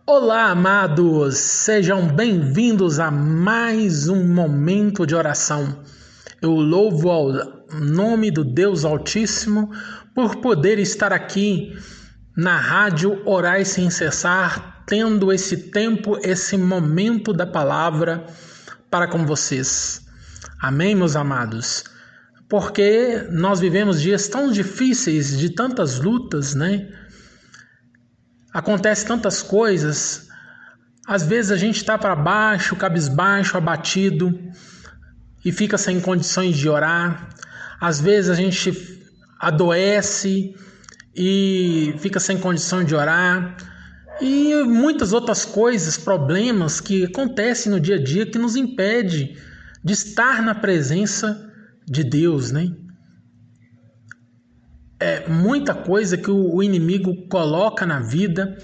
Olá, amados! Sejam bem-vindos a mais um momento de oração. Eu louvo ao nome do Deus Altíssimo por poder estar aqui na rádio Orai Sem Cessar, tendo esse tempo, esse momento da palavra para com vocês. Amém, meus amados? Porque nós vivemos dias tão difíceis, de tantas lutas, né? Acontece tantas coisas, às vezes a gente está para baixo, cabisbaixo, abatido e fica sem condições de orar. Às vezes a gente adoece e fica sem condição de orar. E muitas outras coisas, problemas que acontecem no dia a dia que nos impede de estar na presença de Deus, né? É muita coisa que o inimigo coloca na vida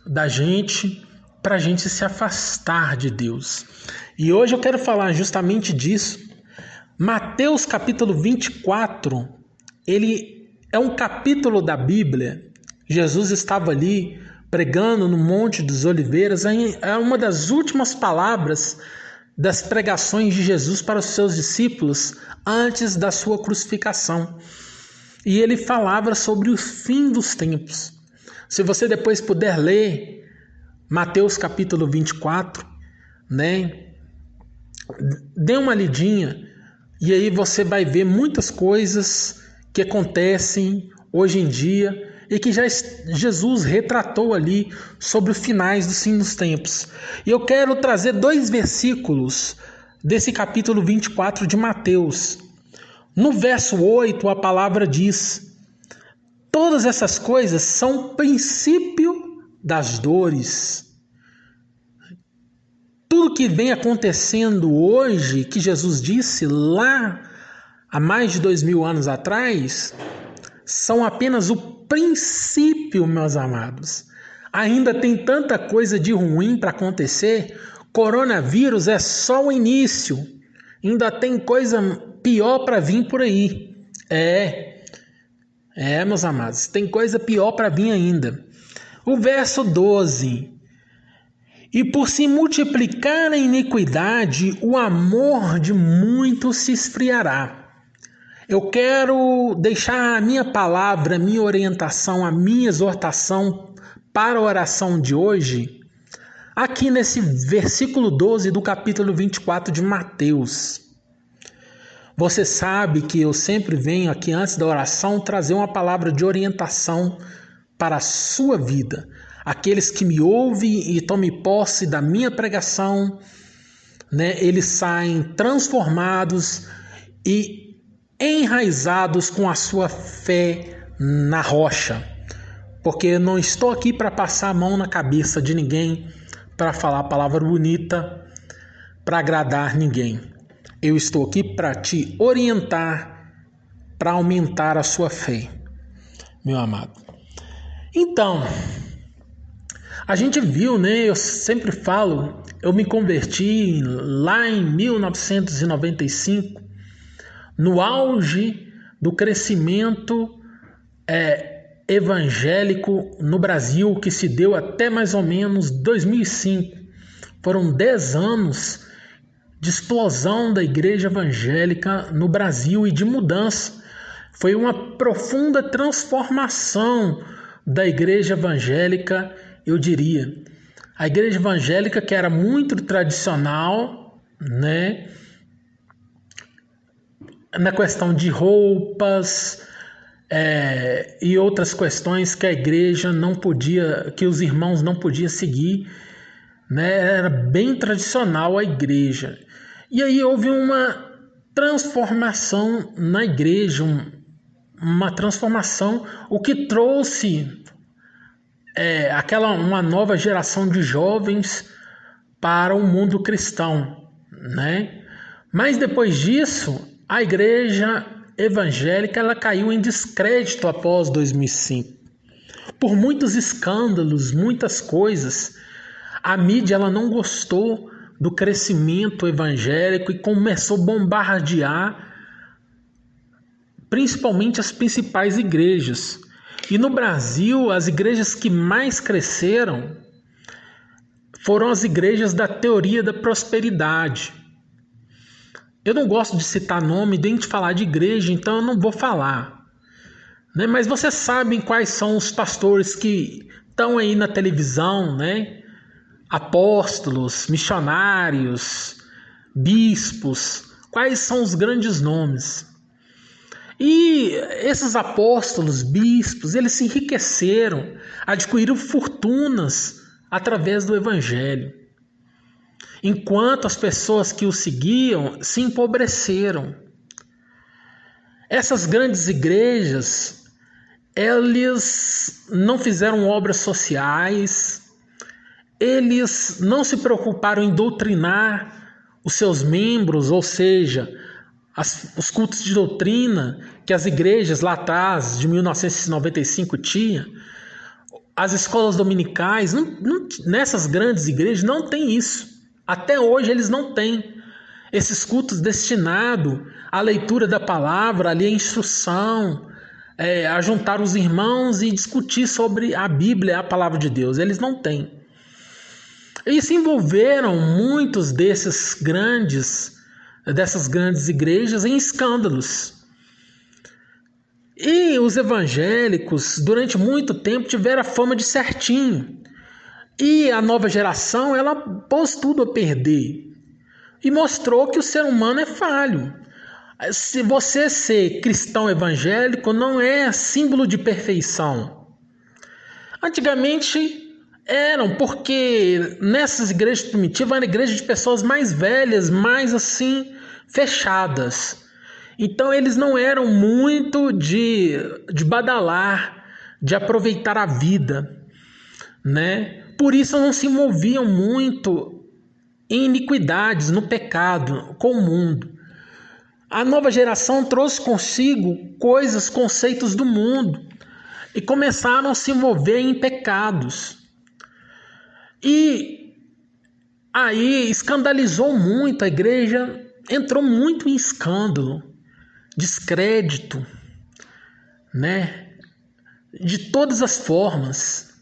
da gente para a gente se afastar de Deus. E hoje eu quero falar justamente disso. Mateus capítulo 24, ele é um capítulo da Bíblia. Jesus estava ali pregando no Monte dos Oliveiras. É uma das últimas palavras das pregações de Jesus para os seus discípulos antes da sua crucificação. E ele falava sobre o fim dos tempos. Se você depois puder ler Mateus capítulo 24, né? Dê uma lidinha e aí você vai ver muitas coisas que acontecem hoje em dia e que já Jesus retratou ali sobre os finais dos fim dos tempos. E eu quero trazer 2 versículos desse capítulo 24 de Mateus. No verso 8, a palavra diz: todas essas coisas são princípio das dores. Tudo que vem acontecendo hoje, que Jesus disse lá há mais de 2000 anos atrás, são apenas o princípio, meus amados. Ainda tem tanta coisa de ruim para acontecer. Coronavírus é só o início. Ainda tem coisa pior para vir por aí. Meus amados, tem coisa pior para vir ainda. O verso 12. E por se multiplicar a iniquidade, o amor de muitos se esfriará. Eu quero deixar a minha palavra, a minha orientação, a minha exortação para a oração de hoje, aqui nesse versículo 12 do capítulo 24 de Mateus. Você sabe que eu sempre venho aqui antes da oração trazer uma palavra de orientação para a sua vida. Aqueles que me ouvem e tomem posse da minha pregação, né, eles saem transformados e enraizados com a sua fé na rocha. Porque eu não estou aqui para passar a mão na cabeça de ninguém, para falar a palavra bonita, para agradar ninguém. Eu estou aqui para te orientar, para aumentar a sua fé, meu amado. Então, a gente viu, né? Eu sempre falo, eu me converti lá em 1995, no auge do crescimento evangélico no Brasil, que se deu até mais ou menos 2005. Foram 10 anos de explosão da igreja evangélica no Brasil e de mudança. Foi uma profunda transformação da igreja evangélica, eu diria. A igreja evangélica, que era muito tradicional, né, na questão de roupas e outras questões que a igreja não podia, que os irmãos não podiam seguir, né, era bem tradicional a igreja. E aí houve uma transformação na igreja, uma transformação, o que trouxe uma nova geração de jovens para o mundo cristão, né? Mas depois disso, a igreja evangélica ela caiu em descrédito após 2005. Por muitos escândalos, muitas coisas, a mídia ela não gostou do crescimento evangélico e começou a bombardear principalmente as principais igrejas. E no Brasil, as igrejas que mais cresceram foram as igrejas da teoria da prosperidade. Eu não gosto de citar nome nem de falar de igreja, então eu não vou falar, né? Mas vocês sabem quais são os pastores que estão aí na televisão, né? Apóstolos, missionários, bispos, quais são os grandes nomes. E esses apóstolos, bispos, eles se enriqueceram, adquiriram fortunas através do evangelho, enquanto as pessoas que o seguiam se empobreceram. Essas grandes igrejas, eles não fizeram obras sociais, eles não se preocuparam em doutrinar os seus membros, ou seja, os cultos de doutrina que as igrejas lá atrás, de 1995, tinham. As escolas dominicais, nessas grandes igrejas, não tem isso. Até hoje eles não têm esses cultos destinados à leitura da palavra, ali à instrução, a juntar os irmãos e discutir sobre a Bíblia, a palavra de Deus. Eles não têm. E se envolveram muitos dessas grandes igrejas em escândalos. E os evangélicos, durante muito tempo, tiveram a fama de certinho. E a nova geração, ela pôs tudo a perder. E mostrou que o ser humano é falho. Se você ser cristão evangélico, não é símbolo de perfeição. Antigamente eram, porque nessas igrejas primitivas eram igrejas de pessoas mais velhas, mais assim, fechadas. Então eles não eram muito de badalar, de aproveitar a vida, né? Por isso não se envolviam muito em iniquidades, no pecado, com o mundo. A nova geração trouxe consigo coisas, conceitos do mundo e começaram a se envolver em pecados. E aí escandalizou muito, a igreja entrou muito em escândalo, descrédito, né? De todas as formas.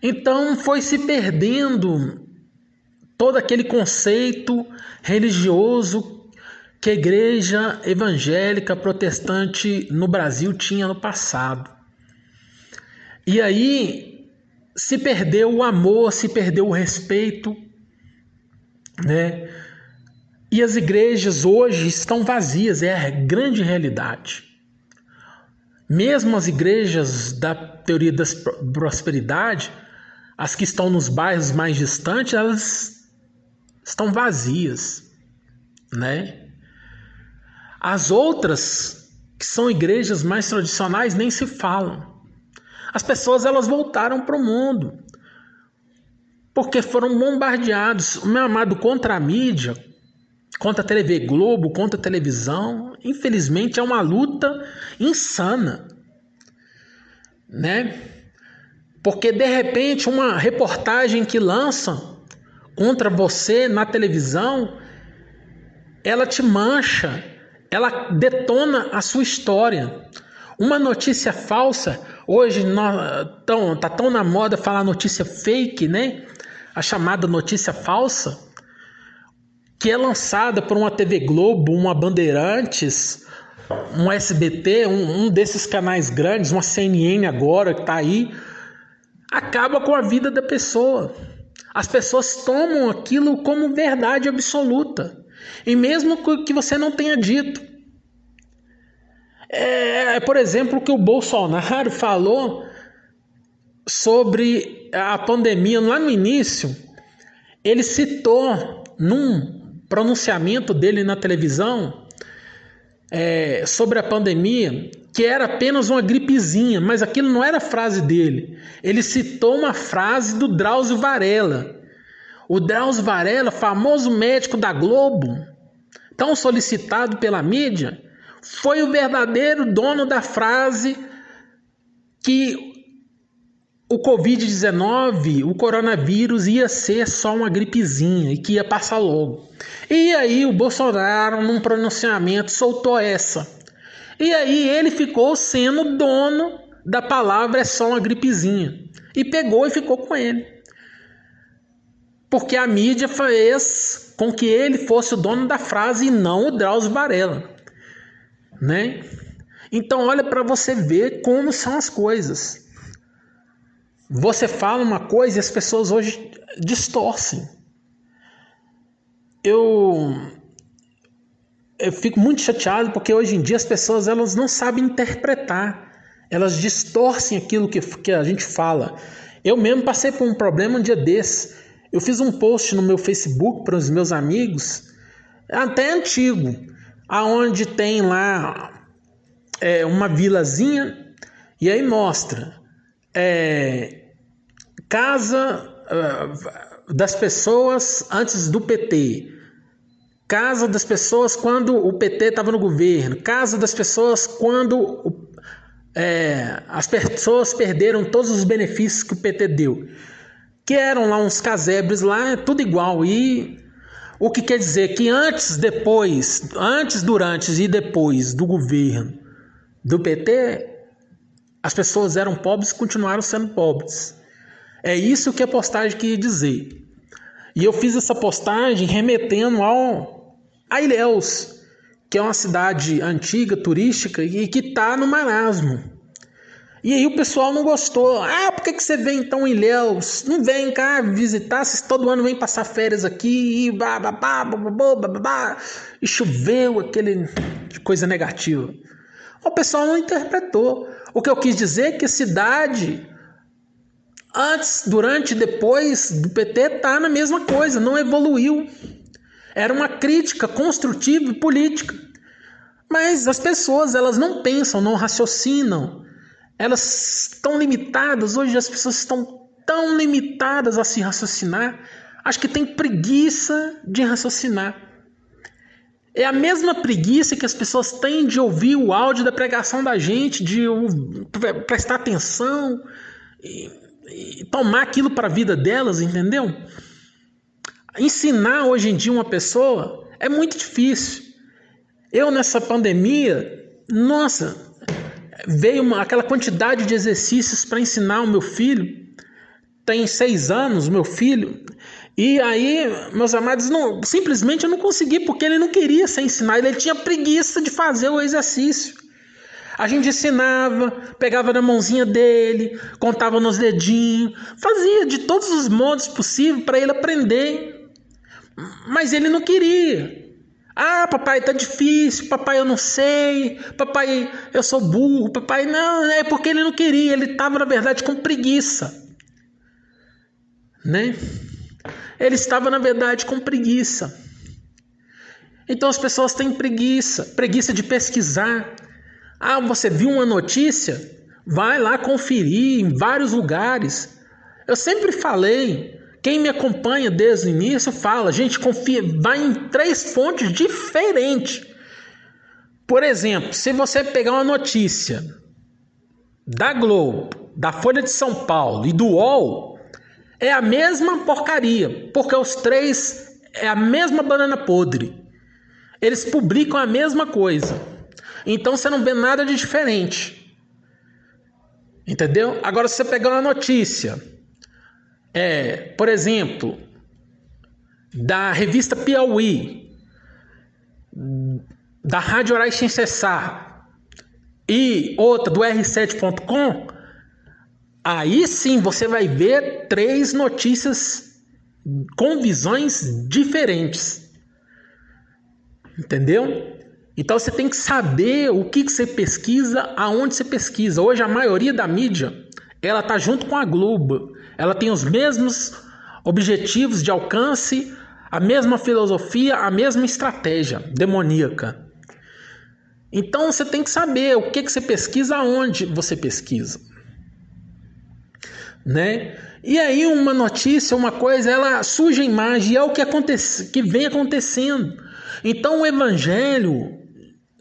Então foi se perdendo todo aquele conceito religioso que a igreja evangélica protestante no Brasil tinha no passado. E aí se perdeu o amor, se perdeu o respeito, né? E as igrejas hoje estão vazias, é a grande realidade. Mesmo as igrejas da teoria da prosperidade, as que estão nos bairros mais distantes, elas estão vazias, né? As outras, que são igrejas mais tradicionais, nem se falam. As pessoas, elas voltaram para o mundo, porque foram bombardeados. O meu amado, contra a mídia, contra a TV Globo, contra a televisão, infelizmente é uma luta insana, né? Porque de repente uma reportagem que lançam contra você na televisão, ela te mancha, ela detona a sua história. Uma notícia falsa, hoje tá tão na moda falar notícia fake, né? A chamada notícia falsa, que é lançada por uma TV Globo, uma Bandeirantes, um SBT, um desses canais grandes, uma CNN agora que está aí, acaba com a vida da pessoa. As pessoas tomam aquilo como verdade absoluta, e mesmo que você não tenha dito. Por exemplo, o que o Bolsonaro falou sobre a pandemia lá no início. Ele citou num pronunciamento dele na televisão sobre a pandemia que era apenas uma gripezinha, mas aquilo não era frase dele. Ele citou uma frase do Drauzio Varela. O Drauzio Varela, famoso médico da Globo, tão solicitado pela mídia, foi o verdadeiro dono da frase que o Covid-19, o coronavírus, ia ser só uma gripezinha e que ia passar logo. E aí o Bolsonaro, num pronunciamento, soltou essa. E aí ele ficou sendo dono da palavra é só uma gripezinha. E pegou e ficou com ele. porque a mídia fez com que ele fosse o dono da frase e não o Drauzio Varela, né? Então olha para você ver como são as coisas. Você fala uma coisa e as pessoas hoje distorcem. Eu fico muito chateado porque hoje em dia as pessoas elas não sabem interpretar. Elas distorcem aquilo que a gente fala. Eu mesmo passei por um problema um dia desse. Eu fiz um post no meu Facebook para os meus amigos, até antigo, aonde tem lá uma vilazinha e aí mostra casa das pessoas antes do PT, casa das pessoas quando o PT estava no governo, casa das pessoas quando as pessoas perderam todos os benefícios que o PT deu, que eram lá uns casebres lá, tudo igual. E o que quer dizer que antes, durante e depois do governo do PT, as pessoas eram pobres e continuaram sendo pobres. É isso que a postagem queria dizer. E eu fiz essa postagem remetendo a Ilhéus, que é uma cidade antiga, turística, e que está no marasmo. E aí o pessoal não gostou. Por que você vem então em Ilhéus? Não vem cá visitar, se todo ano vem passar férias aqui, e choveu, aquele coisa negativa. O pessoal não interpretou. O que eu quis dizer é que a cidade, antes, durante e depois do PT, está na mesma coisa, não evoluiu. Era uma crítica construtiva e política. Mas as pessoas, elas não pensam, não raciocinam. Elas estão limitadas, hoje as pessoas estão tão limitadas a se raciocinar. Acho que tem preguiça de raciocinar. É a mesma preguiça que as pessoas têm de ouvir o áudio da pregação da gente, de prestar atenção e tomar aquilo para a vida delas, entendeu? Ensinar hoje em dia uma pessoa é muito difícil. Eu nessa pandemia, veio aquela quantidade de exercícios para ensinar o meu filho. Tem 6 anos, meu filho. E aí, meus amados, simplesmente eu não consegui, porque ele não queria ser ensinado. Ele tinha preguiça de fazer o exercício. A gente ensinava, pegava na mãozinha dele, contava nos dedinhos, fazia de todos os modos possíveis para ele aprender. Mas ele não queria. Papai, tá difícil, papai, eu não sei, papai, eu sou burro, papai, não, é porque ele não queria, ele estava, na verdade, com preguiça, né? Ele estava, na verdade, com preguiça. Então as pessoas têm preguiça de pesquisar. Você viu uma notícia? Vai lá conferir em vários lugares. Eu sempre falei, quem me acompanha desde o início fala, gente, confia, vai em 3 fontes diferentes. Por exemplo, se você pegar uma notícia da Globo, da Folha de São Paulo e do UOL, é a mesma porcaria, porque os 3 é a mesma banana podre. Eles publicam a mesma coisa. Então você não vê nada de diferente. Entendeu? Agora, se você pegar uma notícia, por exemplo, da revista Piauí, da Rádio Horais Sem Cessar e outra do R7.com, aí sim você vai ver 3 notícias com visões diferentes. Entendeu? Então você tem que saber o que você pesquisa, aonde você pesquisa. Hoje a maioria da mídia, ela está junto com a Globo. Ela tem os mesmos objetivos de alcance, a mesma filosofia, a mesma estratégia demoníaca. Então você tem que saber o que você pesquisa, aonde você pesquisa. Né? E aí uma notícia, uma coisa, ela surge a imagem, e é o que vem acontecendo. Então o evangelho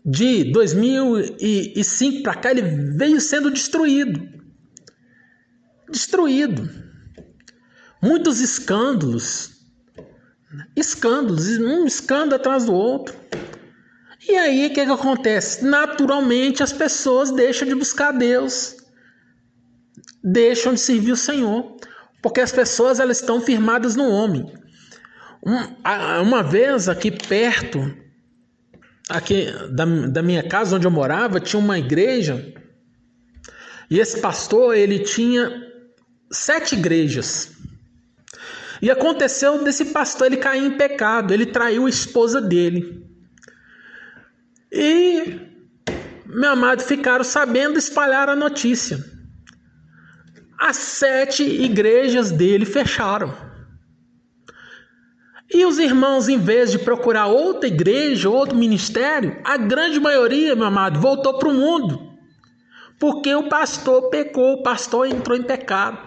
de 2005 para cá, ele veio sendo destruído. Muitos escândalos, um escândalo atrás do outro. E aí o que acontece? Naturalmente as pessoas deixam de buscar Deus, deixam de servir o Senhor, porque as pessoas elas estão firmadas no homem. Uma vez aqui perto, aqui da minha casa onde eu morava, tinha uma igreja, e esse pastor, ele tinha 7 igrejas. E aconteceu desse pastor ele cair em pecado, ele traiu a esposa dele. E, meu amado, ficaram sabendo, espalharam a notícia. As 7 igrejas dele fecharam. E os irmãos, em vez de procurar outra igreja, outro ministério, a grande maioria, meu amado, voltou para o mundo. Porque o pastor pecou, o pastor entrou em pecado.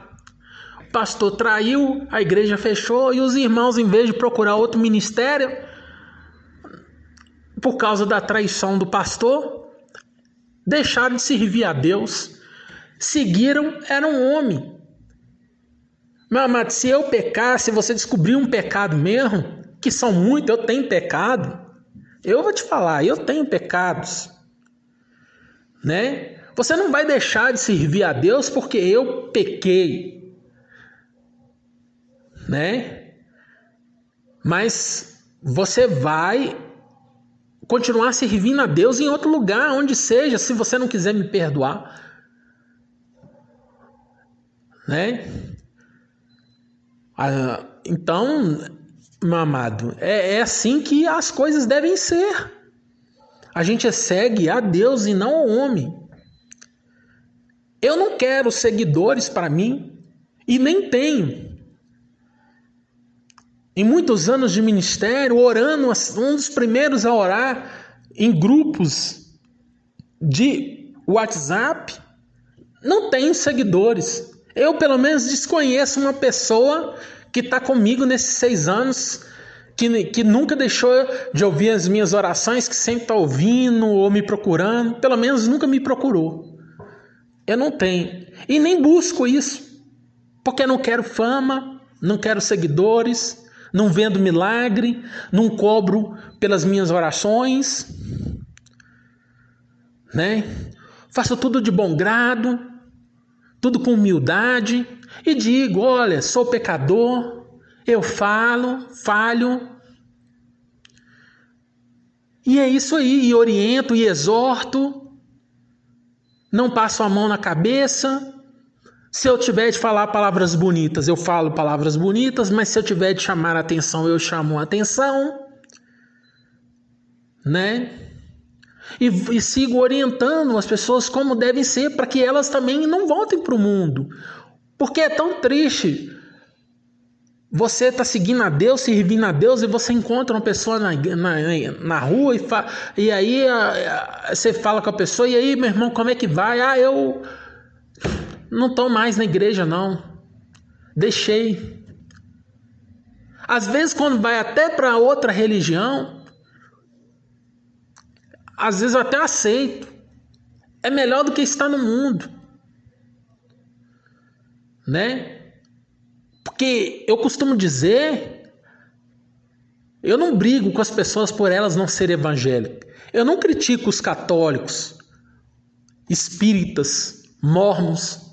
O pastor traiu, a igreja fechou, e os irmãos, em vez de procurar outro ministério, por causa da traição do pastor, deixaram de servir a Deus, seguiram, era um homem. Meu amado, se eu pecar, se você descobrir um pecado mesmo, que são muitos, eu tenho pecado, eu vou te falar, eu tenho pecados, né? Você não vai deixar de servir a Deus porque eu pequei, né? Mas você vai continuar servindo a Deus em outro lugar, onde seja, se você não quiser me perdoar, né? Então, meu amado, é assim que as coisas devem ser. A gente segue a Deus e não ao homem. Eu não quero seguidores para mim e nem tenho. Em muitos anos de ministério, orando, um dos primeiros a orar em grupos de WhatsApp, não tenho seguidores. Eu, pelo menos, desconheço uma pessoa que está comigo nesses 6 anos, que nunca deixou de ouvir as minhas orações, que sempre está ouvindo ou me procurando, pelo menos nunca me procurou. Eu não tenho. E nem busco isso, porque eu não quero fama, não quero seguidores, não vendo milagre, não cobro pelas minhas orações, né? Faço tudo de bom grado, tudo com humildade, e digo, olha, sou pecador, eu falho, e é isso aí, e oriento e exorto, não passo a mão na cabeça. Se eu tiver de falar palavras bonitas, eu falo palavras bonitas, mas se eu tiver de chamar a atenção, eu chamo a atenção, né? E sigo orientando as pessoas como devem ser, para que elas também não voltem para o mundo. Porque é tão triste você está seguindo a Deus, servindo a Deus, e você encontra uma pessoa na rua e aí você fala com a pessoa, e aí, meu irmão, como é que vai? Eu não estou mais na igreja, não. Deixei. Às vezes, quando vai até para outra religião, às vezes eu até aceito. É melhor do que estar no mundo, né? Porque eu costumo dizer, eu não brigo com as pessoas por elas não serem evangélicas. Eu não critico os católicos, espíritas, mormons.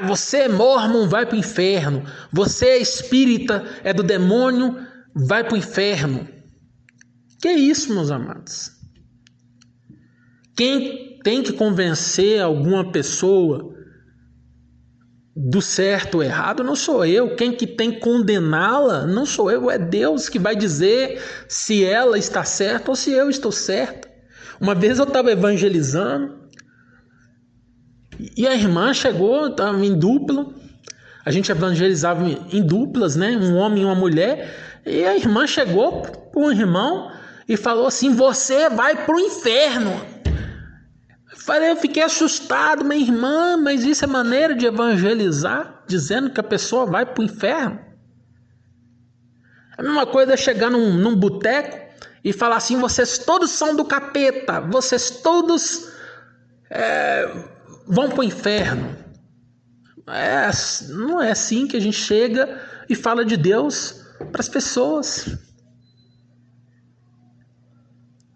Você é mormon, vai para o inferno. Você é espírita, é do demônio, vai para o inferno. Que é isso, meus amados? Quem tem que convencer alguma pessoa do certo ou errado não sou eu. Quem que tem que condená-la não sou eu. É Deus que vai dizer se ela está certa ou se eu estou certa. Uma vez eu estava evangelizando e a irmã chegou, estava em dupla. A gente evangelizava em duplas, né? Um homem e uma mulher. E a irmã chegou para um irmão e falou assim: você vai para o inferno. Eu fiquei assustado, minha irmã, mas isso é maneira de evangelizar, dizendo que a pessoa vai para o inferno? A mesma coisa é chegar num boteco e falar assim: vocês todos são do capeta, vocês todos vão para o inferno. Não é assim que a gente chega e fala de Deus para as pessoas.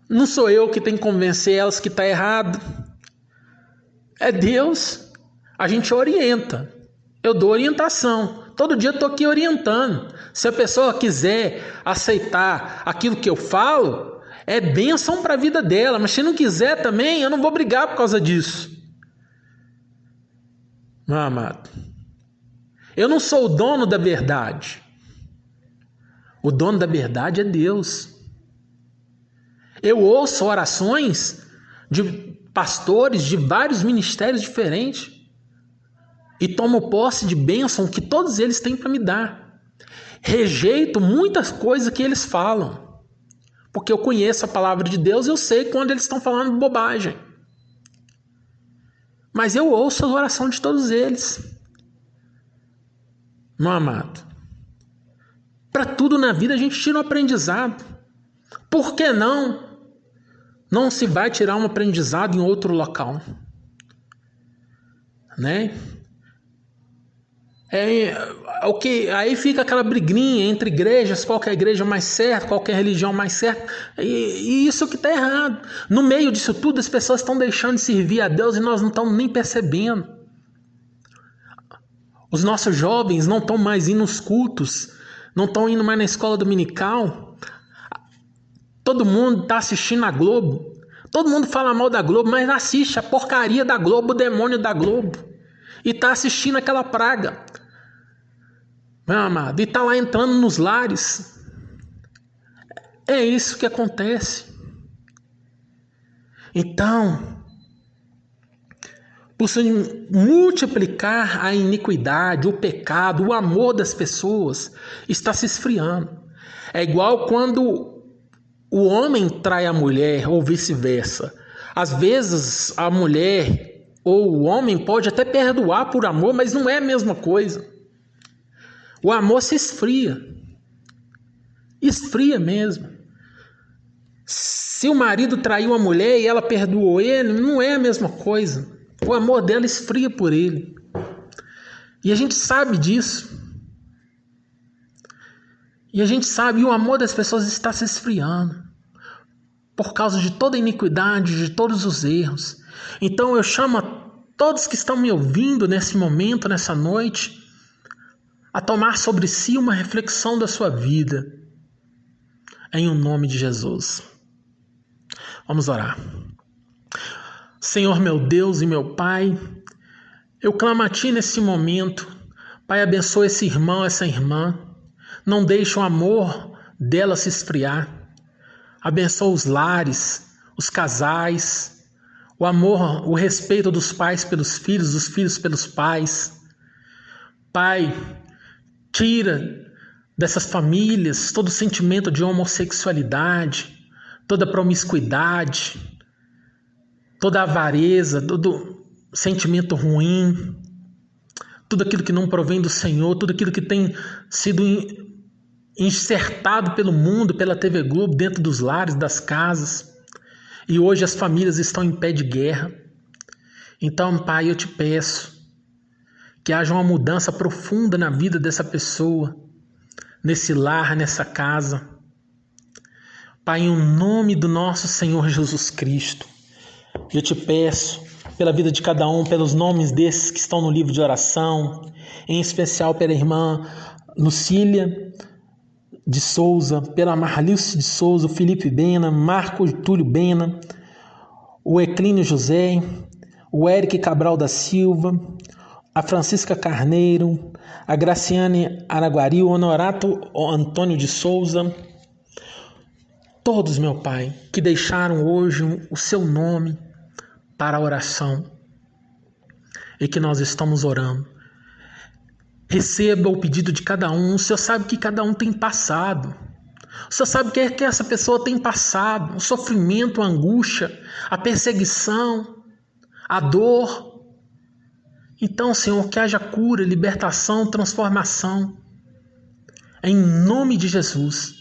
Não sou eu que tenho que convencer elas que está errado. É Deus. A gente orienta. Eu dou orientação. Todo dia eu estou aqui orientando. Se a pessoa quiser aceitar aquilo que eu falo, é bênção para a vida dela. Mas se não quiser também, eu não vou brigar por causa disso. Meu amado, eu não sou o dono da verdade. O dono da verdade é Deus. Eu ouço orações de pastores de vários ministérios diferentes e tomo posse de bênção que todos eles têm para me dar. Rejeito muitas coisas que eles falam, porque eu conheço a palavra de Deus e eu sei quando eles estão falando bobagem. Mas eu ouço a oração de todos eles. Meu amado, para tudo na vida a gente tira um aprendizado. Por que não se vai tirar um aprendizado em outro local? Né? Aí fica aquela briguinha entre igrejas, qual que é a igreja mais certa, qual que é a religião mais certa, e isso que está errado. No meio disso tudo, as pessoas estão deixando de servir a Deus e nós não estamos nem percebendo. Os nossos jovens não estão mais indo nos cultos, não estão indo mais na escola dominical. Todo mundo está assistindo a Globo. Todo mundo fala mal da Globo, mas assiste a porcaria da Globo, o demônio da Globo. E está assistindo aquela praga. Meu amado, e está lá entrando nos lares. É isso que acontece. Então, por se multiplicar a iniquidade, o pecado, o amor das pessoas está se esfriando. É igual quando o homem trai a mulher ou vice-versa. Às vezes a mulher ou o homem pode até perdoar por amor, mas não é a mesma coisa. O amor se esfria. Esfria mesmo. Se o marido traiu a mulher e ela perdoou ele, não é a mesma coisa. O amor dela esfria por ele. E a gente sabe disso. E a gente sabe, e o amor das pessoas está se esfriando. Por causa de toda a iniquidade, de todos os erros. Então eu chamo a todos que estão me ouvindo nesse momento, nessa noite, a tomar sobre si uma reflexão da sua vida. Em o nome de Jesus. Vamos orar. Senhor meu Deus e meu Pai, eu clamo a Ti nesse momento. Pai, abençoa esse irmão, essa irmã. Não deixe o amor dela se esfriar. Abençoa os lares, os casais, o amor, o respeito dos pais pelos filhos, dos filhos pelos pais. Pai, tira dessas famílias todo sentimento de homossexualidade, toda promiscuidade, toda avareza, todo sentimento ruim, tudo aquilo que não provém do Senhor, tudo aquilo que tem sido enxertado pelo mundo, pela TV Globo, dentro dos lares, das casas. E hoje as famílias estão em pé de guerra. Então, Pai, eu te peço que haja uma mudança profunda na vida dessa pessoa, nesse lar, nessa casa. Pai, em nome do nosso Senhor Jesus Cristo, eu te peço pela vida de cada um, pelos nomes desses que estão no livro de oração, em especial pela irmã Lucília de Souza, pela Marlice de Souza, o Felipe Bena, Marco Túlio Bena, o Eclínio José, o Eric Cabral da Silva, a Francisca Carneiro, a Graciane Araguari, o Honorato Antônio de Souza, todos, meu Pai, que deixaram hoje o seu nome para a oração e que nós estamos orando. Receba o pedido de cada um. O Senhor sabe que cada um tem passado. O Senhor sabe que essa pessoa tem passado. O sofrimento, a angústia, a perseguição, a dor. Então, Senhor, que haja cura, libertação, transformação. Em nome de Jesus.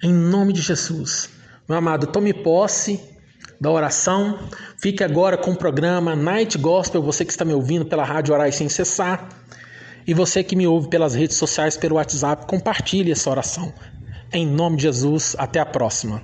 Em nome de Jesus. Meu amado, tome posse da oração. Fique agora com o programa Night Gospel, você que está me ouvindo pela Rádio Orar Sem Cessar. E você que me ouve pelas redes sociais, pelo WhatsApp, compartilhe essa oração. Em nome de Jesus, até a próxima.